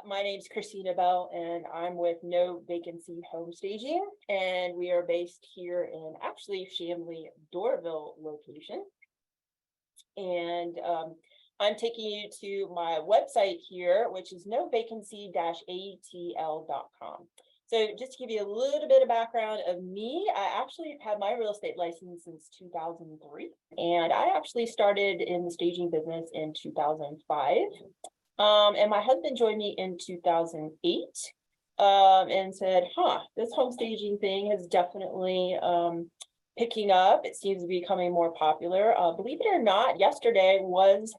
My name's Krisztina Bell, and I'm with No Vacancy Home Staging, and we are based here in actually Chamblee, Doraville location. And I'm taking you to my website here, which is novacancy-atl.com. So just to give you a little bit of background of me, I actually have had my real estate license since 2003, and I actually started in the staging business in 2005. And my husband joined me in 2008 and said, this home staging thing is definitely picking up. It seems to be becoming more popular. Believe it or not, yesterday was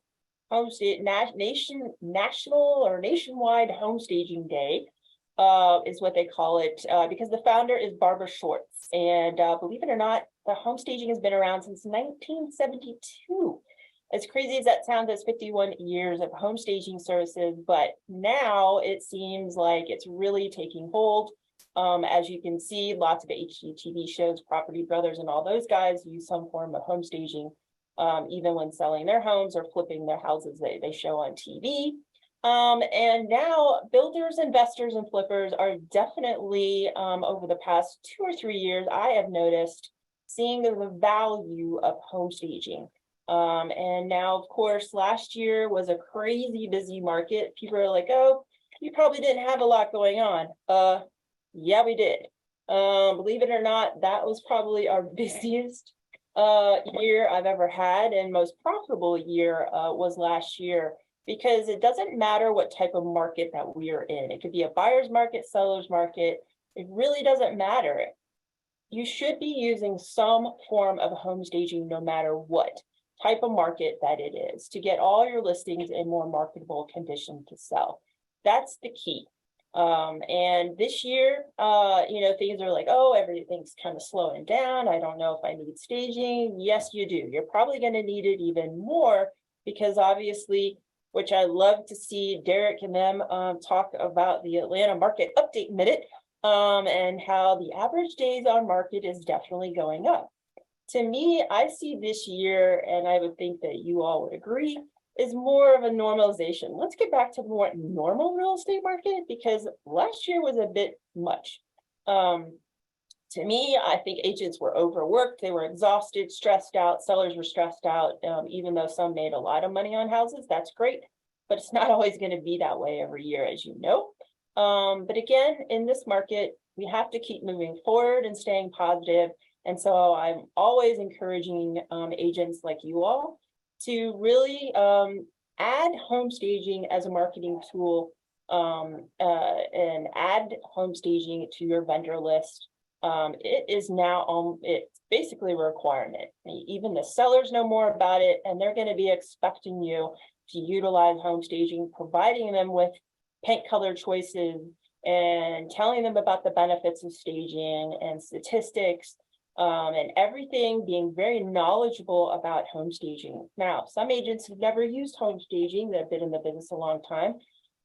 national or nationwide home staging day, is what they call it, because the founder is Barbara Schwartz. And believe it or not, the home staging has been around since 1972. As crazy as that sounds, that's 51 years of home staging services, but now it seems like it's really taking hold. As you can see, lots of HGTV shows, Property Brothers, and all those guys use some form of home staging, even when selling their homes or flipping their houses they show on TV. And now builders, investors, and flippers are definitely, over the past 2 or 3 years, I have noticed seeing the value of home staging. And now, of course, last year was a crazy busy market. People are like, oh, you probably didn't have a lot going on. Yeah, we did. Believe it or not, that was probably our busiest year I've ever had, and most profitable year was last year, because it doesn't matter what type of market that we are in. It could be a buyer's market, seller's market. It really doesn't matter. You should be using some form of home staging no matter what type of market that it is, to get all your listings in more marketable condition to sell. That's the key. And this year, things are like, oh, everything's kind of slowing down. I don't know if I need staging. Yes, you do. You're probably going to need it even more, because obviously, which I love to see Derek and them talk about the Atlanta Market Update Minute, and how the average days on market is definitely going up. To me, I see this year, and I would think that you all would agree, is more of a normalization. Let's get back to the more normal real estate market, because last year was a bit much. To me, I think agents were overworked. They were exhausted, stressed out. Sellers were stressed out, even though some made a lot of money on houses. That's great, but it's not always going to be that way every year, as you know. But again, in this market, we have to keep moving forward and staying positive. And so I'm always encouraging agents like you all to really add home staging as a marketing tool, and add home staging to your vendor list. It is now, it's basically a requirement. Even the sellers know more about it, and they're going to be expecting you to utilize home staging, providing them with paint color choices and telling them about the benefits of staging and statistics. And everything, being very knowledgeable about home staging. Now, some agents have never used home staging. They've been in the business a long time.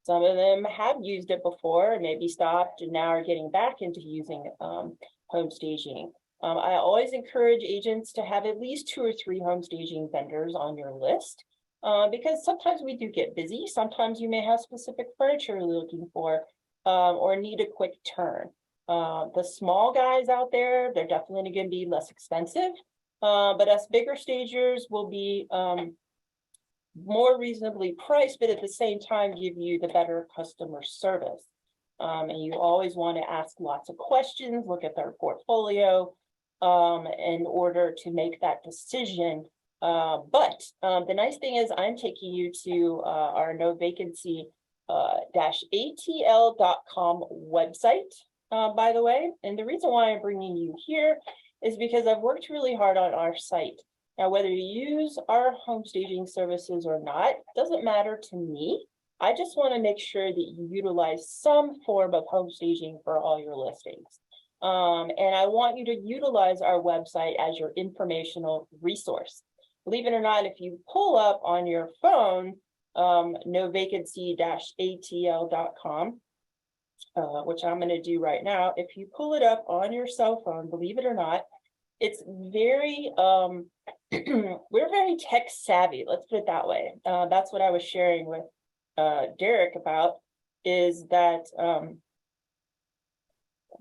Some of them have used it before and maybe stopped, and now are getting back into using home staging. I always encourage agents to have at least 2 or 3 home staging vendors on your list, because sometimes we do get busy. Sometimes you may have specific furniture you're looking for, or need a quick turn. The small guys out there, they're definitely going to be less expensive, but us bigger stagers will be more reasonably priced, but at the same time give you the better customer service. And you always want to ask lots of questions, look at their portfolio in order to make that decision. But the nice thing is I'm taking you to our No Vacancy -atl.com website. By the way, and the reason why I'm bringing you here is because I've worked really hard on our site. Now, whether you use our home staging services or not, doesn't matter to me. I just want to make sure that you utilize some form of home staging for all your listings. And I want you to utilize our website as your informational resource. Believe it or not, if you pull up on your phone, novacancy-atl.com, which I'm going to do right now. If you pull it up on your cell phone, believe it or not, it's very, we're very tech savvy. Let's put it that way. That's what I was sharing with Derek about. is that, I'm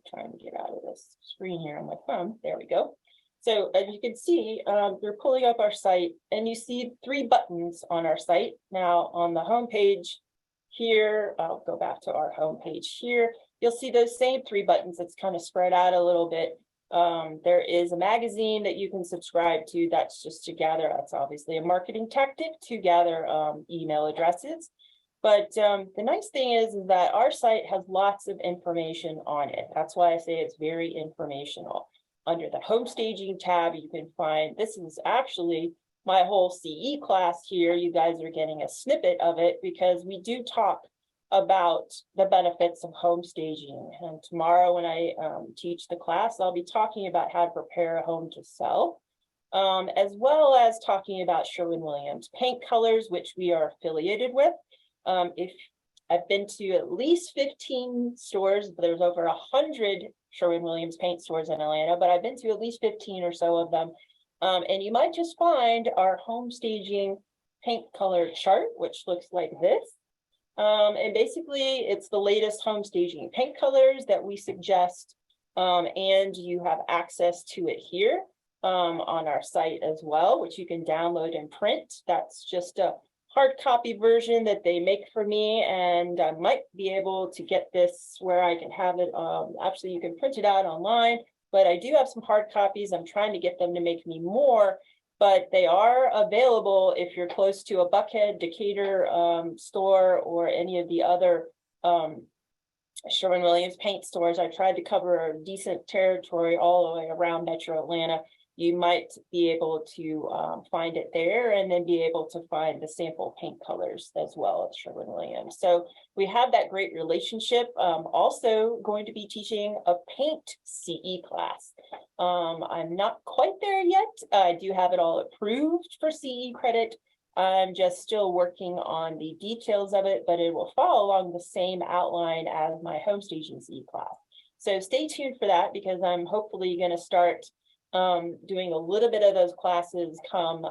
trying to get out of this screen here on my phone. There we go. So as you can see, we're pulling up our site and you see 3 buttons on our site. Now on the home page here, I'll go back to our home page here. You'll see those same 3 buttons. It's kind of spread out a little bit. There is a magazine that you can subscribe to. That's just to gather, that's obviously a marketing tactic to gather email addresses. But the nice thing is that our site has lots of information on it. That's why I say it's very informational. Under the home staging tab, you can find, this is actually my whole CE class here. You guys are getting a snippet of it because we do talk about the benefits of home staging. And tomorrow when I teach the class, I'll be talking about how to prepare a home to sell, as well as talking about Sherwin-Williams paint colors, which we are affiliated with. If I've been to at least 15 stores, there's over 100 Sherwin-Williams paint stores in Atlanta, but I've been to at least 15 or so of them. And you might just find our home staging paint color chart, which looks like this. And basically it's the latest home staging paint colors that we suggest. And you have access to it here on our site as well, which you can download and print. That's just a hard copy version that they make for me, and I might be able to get this where I can have it. Actually, you can print it out online, but I do have some hard copies. I'm trying to get them to make me more, but they are available if you're close to a Buckhead, Decatur store, or any of the other Sherwin-Williams paint stores. I tried to cover a decent territory all the way around Metro Atlanta. You might be able to find it there, and then be able to find the sample paint colors as well at Sherwin-Williams. So we have that great relationship. Also going to be teaching a paint CE class. I'm not quite there yet. I do have it all approved for CE credit. I'm just still working on the details of it, but it will follow along the same outline as my home staging CE class. So stay tuned for that, because I'm hopefully going to start doing a little bit of those classes come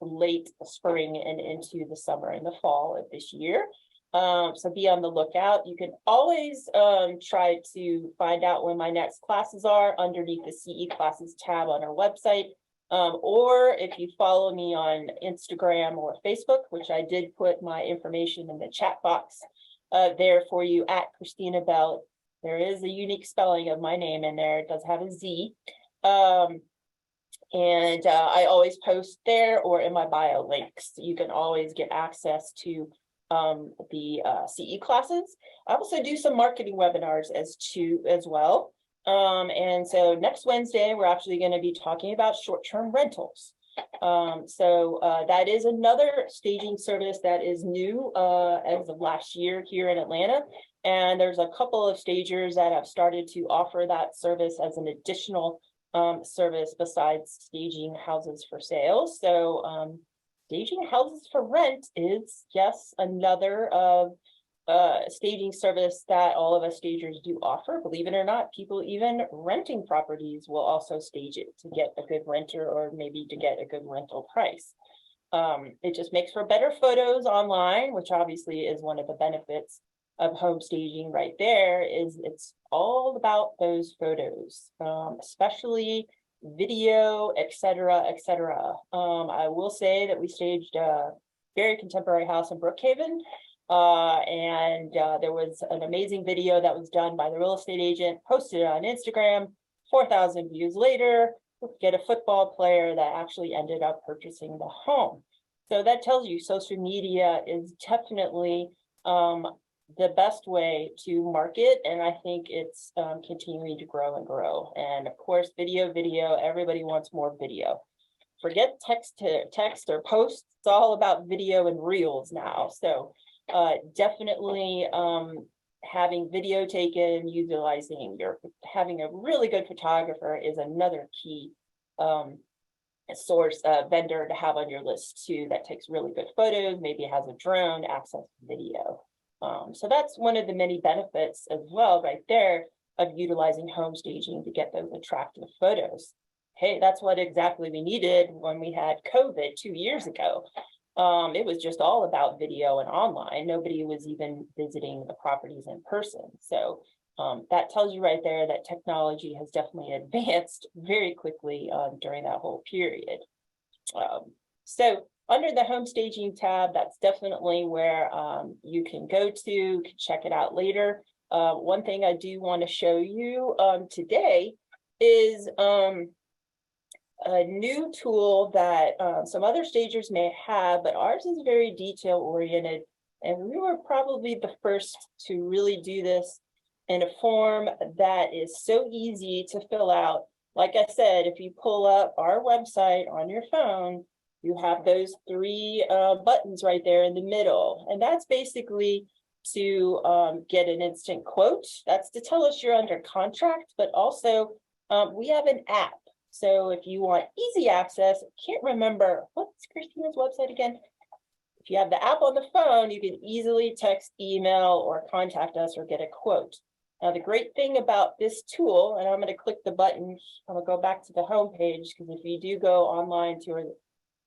late spring and into the summer and the fall of this year. So be on the lookout. You can always try to find out when my next classes are underneath the CE classes tab on our website. Or if you follow me on Instagram or Facebook, which I did put my information in the chat box there for you at Krisztina Bell. There is a unique spelling of my name in there. It does have a Z. I always post there or in my bio links. You can always get access to the CE classes. I also do some marketing webinars as well. And so next Wednesday, we're actually going to be talking about short-term rentals. That is another staging service that is new as of last year here in Atlanta. And there's a couple of stagers that have started to offer that service as an additional service besides staging houses for sale. So staging houses for rent is, yes, another staging service that all of us stagers do offer. Believe it or not, people even renting properties will also stage it to get a good renter, or maybe to get a good rental price. It just makes for better photos online, which obviously is one of the benefits of home staging right there. Is it's all about those photos, especially video, etc., etc. I will say that we staged a very contemporary house in Brookhaven, and there was an amazing video that was done by the real estate agent, posted it on Instagram. 4,000 views later, get a football player that actually ended up purchasing the home. So that tells you social media is definitely the best way to market, and I think it's continuing to grow and grow. And of course, video, everybody wants more video. Forget text or posts. It's all about video and reels now. So definitely having video taken, having a really good photographer is another key source vendor to have on your list too, that takes really good photos, maybe has a drone, access to video. So that's one of the many benefits as well right there of utilizing home staging to get those attractive photos. Hey, that's what exactly we needed when we had COVID 2 years ago. It was just all about video and online. Nobody was even visiting the properties in person. So that tells you right there that technology has definitely advanced very quickly during that whole period. So under the home staging tab, that's definitely where you can go to, check it out later. One thing I do want to show you today is a new tool that some other stagers may have, but ours is very detail oriented. And we were probably the first to really do this in a form that is so easy to fill out. Like I said, if you pull up our website on your phone, you have those three buttons right there in the middle. And that's basically to get an instant quote. That's to tell us you're under contract, but also we have an app. So if you want easy access, can't remember, what's Kristina's website again? If you have the app on the phone, you can easily text, email, or contact us or get a quote. Now, the great thing about this tool, and I'm going to click the button, I'm going to go back to the home page, because if you do go online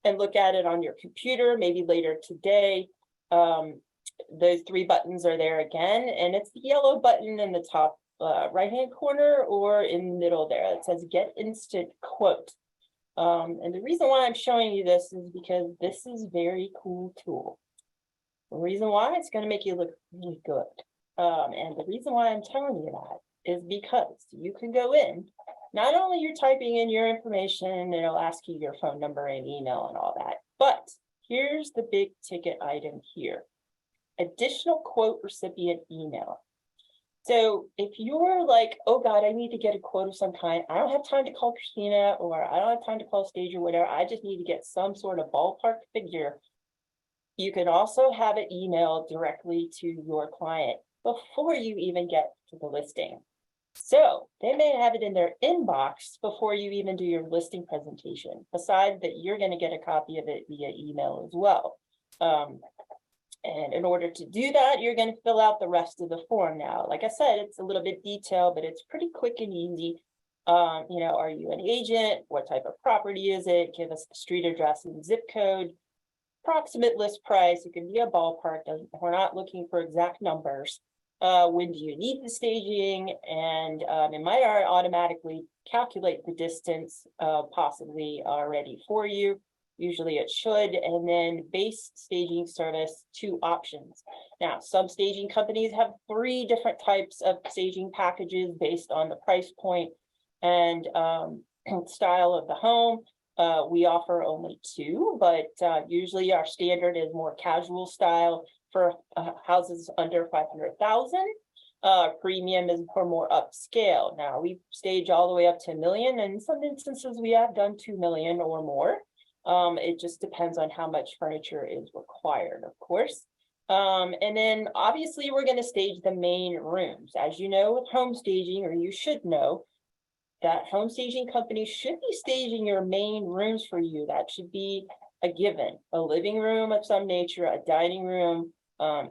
and look at it on your computer, maybe later today, those three buttons are there again, and it's the yellow button in the top right-hand corner or in the middle there. It says get instant quote. And the reason why I'm showing you this is because this is a very cool tool. The reason why, it's going to make you look really good. And the reason why I'm telling you that is because you can go in, not only you're typing in your information, and it'll ask you your phone number and email and all that, but here's the big ticket item here. Additional quote recipient email. So if you're like, oh God, I need to get a quote of some kind, I don't have time to call Krisztina, or I don't have time to call Stage or whatever, I just need to get some sort of ballpark figure, you can also have it emailed directly to your client before you even get to the listing. So they may have it in their inbox before you even do your listing presentation, besides that you're going to get a copy of it via email as well. And in order to do that, you're going to fill out the rest of the form now. Like I said, it's a little bit detailed, but it's pretty quick and easy. You know, are you an agent? What type of property is it? Give us the street address and zip code, approximate list price. It can be a ballpark. We're not looking for exact numbers. When do you need the staging? And it might automatically calculate the distance possibly already for you. Usually it should. And then base staging service, 2 options. Now, some staging companies have 3 different types of staging packages based on the price point and style of the home. We offer only 2, but usually our standard is more casual style for houses under 500,000. Premium is for more upscale. Now, we stage all the way up to $1 million, and in some instances we have done 2 million or more. It just depends on how much furniture is required, of course. And then obviously we're going to stage the main rooms. As you know, with home staging, or you should know, that home staging companies should be staging your main rooms for you. That should be a given. A living room of some nature, a dining room,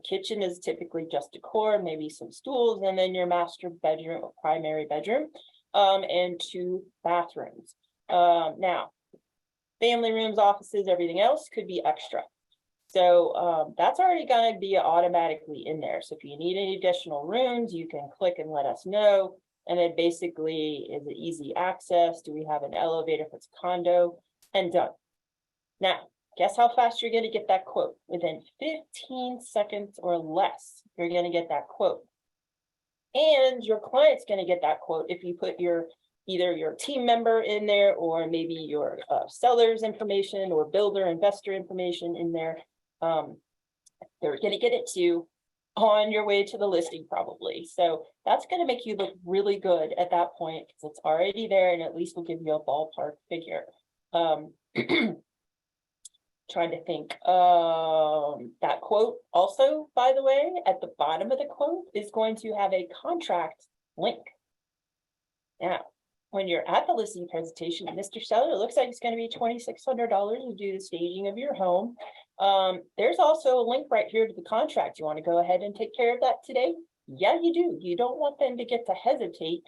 kitchen is typically just decor, maybe some stools, and then your master bedroom or primary bedroom, and 2 bathrooms. Now, family rooms, offices, everything else could be extra. So that's already going to be automatically in there. So if you need any additional rooms, you can click and let us know. And then basically, is it easy access? Do we have an elevator if it's a condo? And done. Now, guess how fast you're going to get that quote? Within 15 seconds or less, you're going to get that quote. And your client's going to get that quote if you put either your team member in there, or maybe your seller's information or builder investor information in there. They're going to get it to you on your way to the listing probably. So that's going to make you look really good at that point, because it's already there, and at least will give you a ballpark figure. Trying to think, that quote also, by the way, at the bottom of the quote is going to have a contract link. Now, when you're at the listing presentation, Mr. Seller, it looks like it's going to be $2,600 to do the staging of your home. There's also a link right here to the contract. You want to go ahead and take care of that today? Yeah, you do. You don't want them to get to hesitate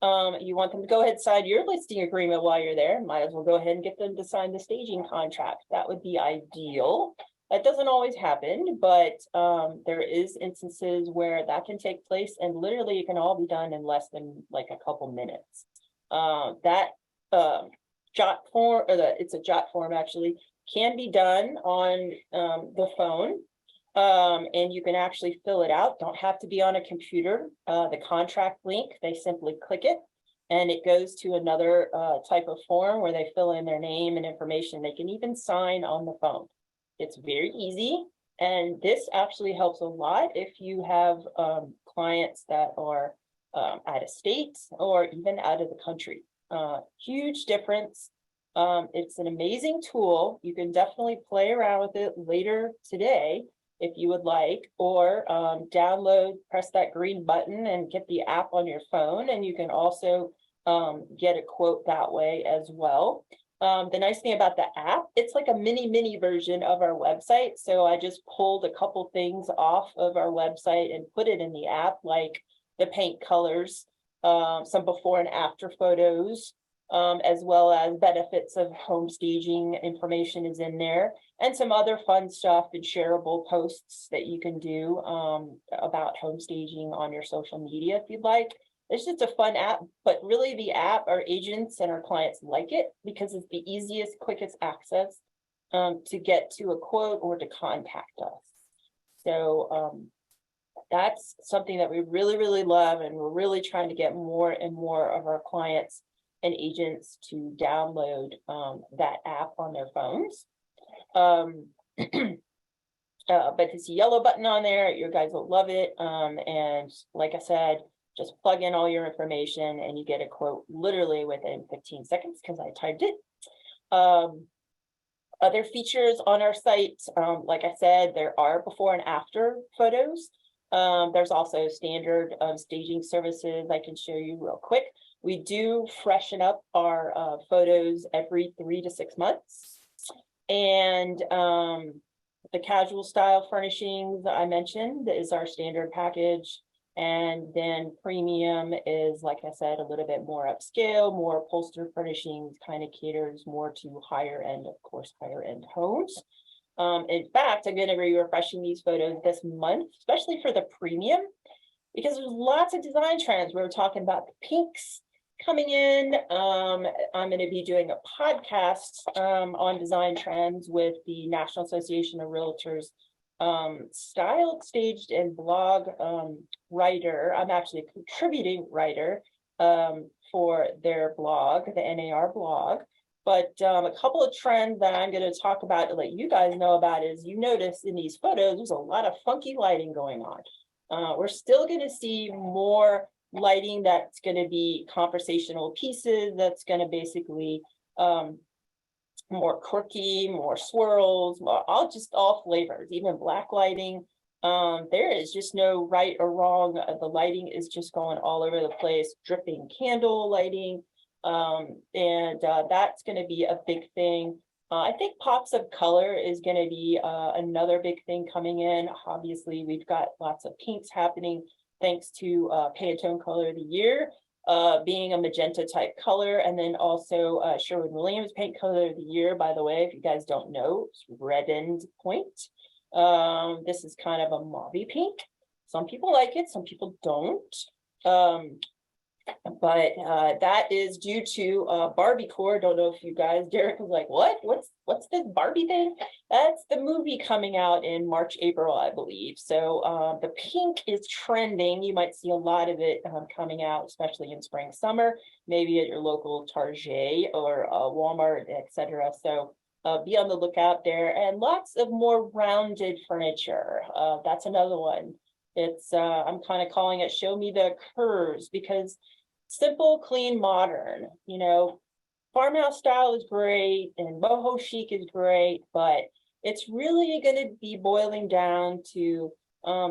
You want them to go ahead and sign your listing agreement while you're there. Might as well go ahead and get them to sign the staging contract. That would be ideal. That doesn't always happen, but there is instances where that can take place, and literally it can all be done in less than like a couple minutes. That jot form, or it's a jot form actually, can be done on the phone. And you can actually fill it out. Don't have to be on a computer. The contract link, they simply click it and it goes to another type of form where they fill in their name and information. They can even sign on the phone. It's very easy. And this actually helps a lot if you have clients that are out of state or even out of the country. Huge difference. It's an amazing tool. You can definitely play around with it later today if you would like, or download, press that green button and get the app on your phone. And you can also get a quote that way as well. The nice thing about the app, it's like a mini version of our website. So I just pulled a couple things off of our website and put it in the app, like the paint colors, some before and after photos, as well as benefits of home staging information is in there, and some other fun stuff and shareable posts that you can do about home staging on your social media if you'd like. It's just a fun app, but really the app, our agents and our clients like it because it's the easiest, quickest access to get to a quote or to contact us. So that's something that we really love, and we're really trying to get more and more of our clients and agents to download that app on their phones. But it's a yellow button on there. You guys will love it. And like I said, just plug in all your information and you get a quote literally within 15 seconds because I typed it. Other features on our site, like I said, there are before and after photos. There's also standard staging services I can show you real quick. We do freshen up our photos every 3 to 6 months. And the casual style furnishings I mentioned is our standard package. And then premium is, like I said, a little bit more upscale, more upholstered furnishings, kind of caters more to higher end, of course, higher end homes. In fact, I'm going to be refreshing these photos this month, especially for the premium, because there's lots of design trends. We were talking about the pinks coming in. I'm going to be doing a podcast on design trends with the National Association of Realtors style, staged, and blog writer. I'm actually a contributing writer for their blog, the NAR blog. But a couple of trends that I'm going to talk about to let you guys know about is, you notice in these photos, there's a lot of funky lighting going on. We're still going to see more lighting that's going to be conversational pieces, that's going to basically more quirky, more swirls, all flavors, even black lighting. There is just no right or wrong. The lighting is just going all over the place, dripping candle lighting. And that's going to be a big thing. I think pops of color is going to be another big thing coming in. Obviously, we've got lots of pinks happening thanks to Pantone Color of the Year being a magenta type color, and then also Sherwin-Williams Paint Color of the Year, by the way, if you guys don't know, it's Red End Point. This is kind of a mauvey pink. Some people like it, some people don't. But that is due to Barbie core. Don't know if you guys, Derek was like, what's this Barbie thing? That's the movie coming out in March, April, I believe. So the pink is trending. You might see a lot of it coming out, especially in spring, summer, maybe at your local Target or Walmart, etc. So be on the lookout there. And lots of more rounded furniture. That's another one. It's I'm kind of calling it show me the curves, because simple, clean, modern, you know, farmhouse style is great and boho chic is great, but it's really going to be boiling down to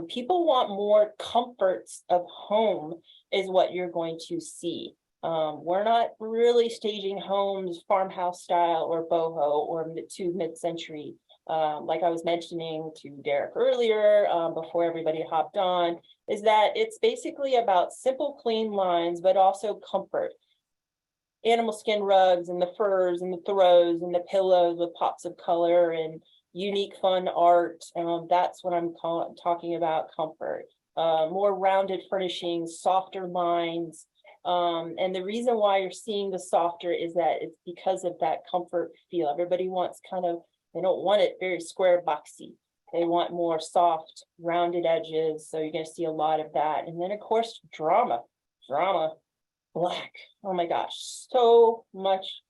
people want more comforts of home is what you're going to see. We're not really staging homes farmhouse style or boho or mid-century. like I was mentioning to Derek earlier, before everybody hopped on, is that it's basically about simple, clean lines, but also comfort. Animal skin rugs and the furs and the throws and the pillows with pops of color and unique fun art. That's what I'm talking about, comfort. More rounded furnishings, softer lines. And the reason why you're seeing the softer is that it's because of that comfort feel. Everybody wants they don't want it very square boxy. They want more soft, rounded edges. So you're going to see a lot of that. And then, of course, drama, black. Oh my gosh, so much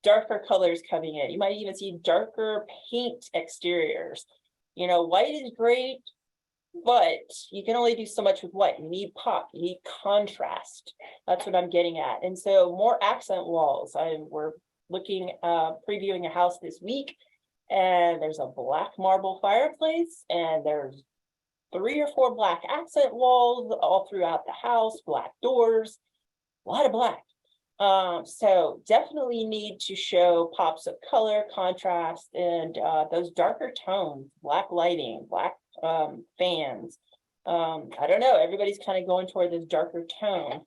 darker colors coming in. You might even see darker paint exteriors. You know, white is great, but you can only do so much with white. You need pop, you need contrast. That's what I'm getting at. And so more accent walls. We're looking, previewing a house this week, and there's a black marble fireplace, and there's 3 or 4 black accent walls all throughout the house, black doors, a lot of black. So definitely need to show pops of color, contrast, and those darker tones, black lighting, black fans. I don't know, everybody's kind of going toward this darker tone.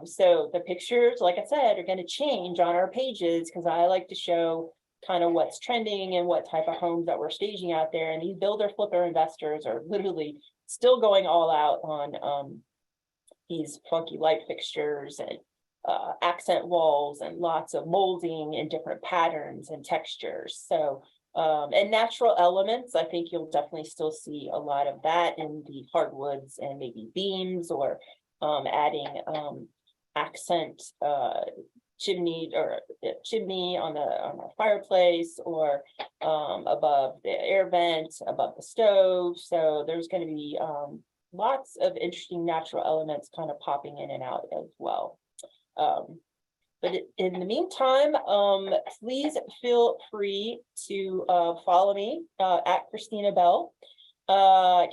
So the pictures, like I said, are going to change on our pages because I like to show kind of what's trending and what type of homes that we're staging out there. And these builder flipper investors are literally still going all out on these funky light fixtures and accent walls and lots of molding in different patterns and textures. So, and natural elements, I think you'll definitely still see a lot of that in the hardwoods and maybe beams, or adding accent chimney on the fireplace, or above the air vent, above the stove. So there's going to be lots of interesting natural elements kind of popping in and out as well. But in the meantime, please feel free to follow me at Krisztina Bell, Krisztina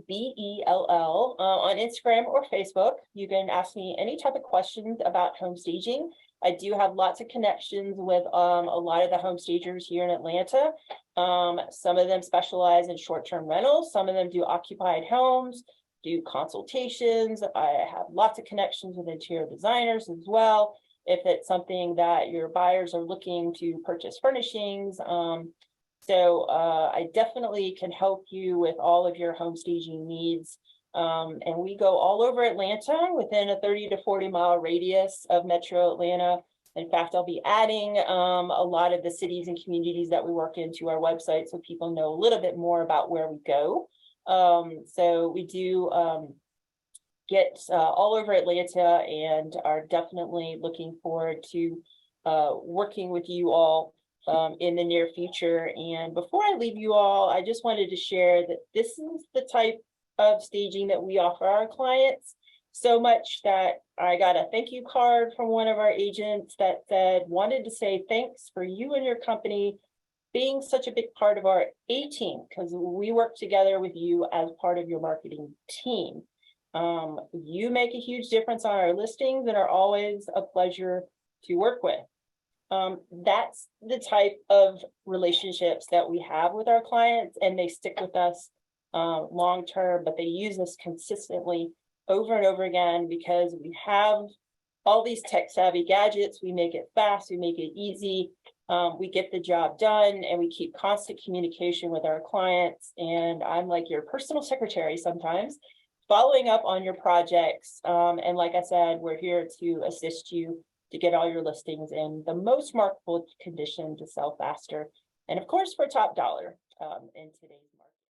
Bell, on Instagram or Facebook. You can ask me any type of questions about home staging. I do have lots of connections with a lot of the home stagers here in Atlanta. Some of them specialize in short-term rentals. Some of them do occupied homes, do consultations. I have lots of connections with interior designers as well, if it's something that your buyers are looking to purchase furnishings. So I definitely can help you with all of your home staging needs. And we go all over Atlanta within a 30 to 40 mile radius of Metro Atlanta. In fact, I'll be adding a lot of the cities and communities that we work in to our website so people know a little bit more about where we go. So we do get all over Atlanta, and are definitely looking forward to working with you all in the near future. And before I leave you all, I just wanted to share that this is the type of staging that we offer our clients, so much that I got a thank you card from one of our agents that wanted to say thanks for you and your company being such a big part of our A team, because we work together with you as part of your marketing team. You make a huge difference on our listings and are always a pleasure to work with. That's the type of relationships that we have with our clients, and they stick with us long term, but they use us consistently over and over again because we have all these tech savvy gadgets. We make it fast, we make it easy. We get the job done, and we keep constant communication with our clients. And I'm like your personal secretary sometimes, following up on your projects. And like I said, we're here to assist you to get all your listings in the most marketable condition to sell faster. And of course, for top dollar in today's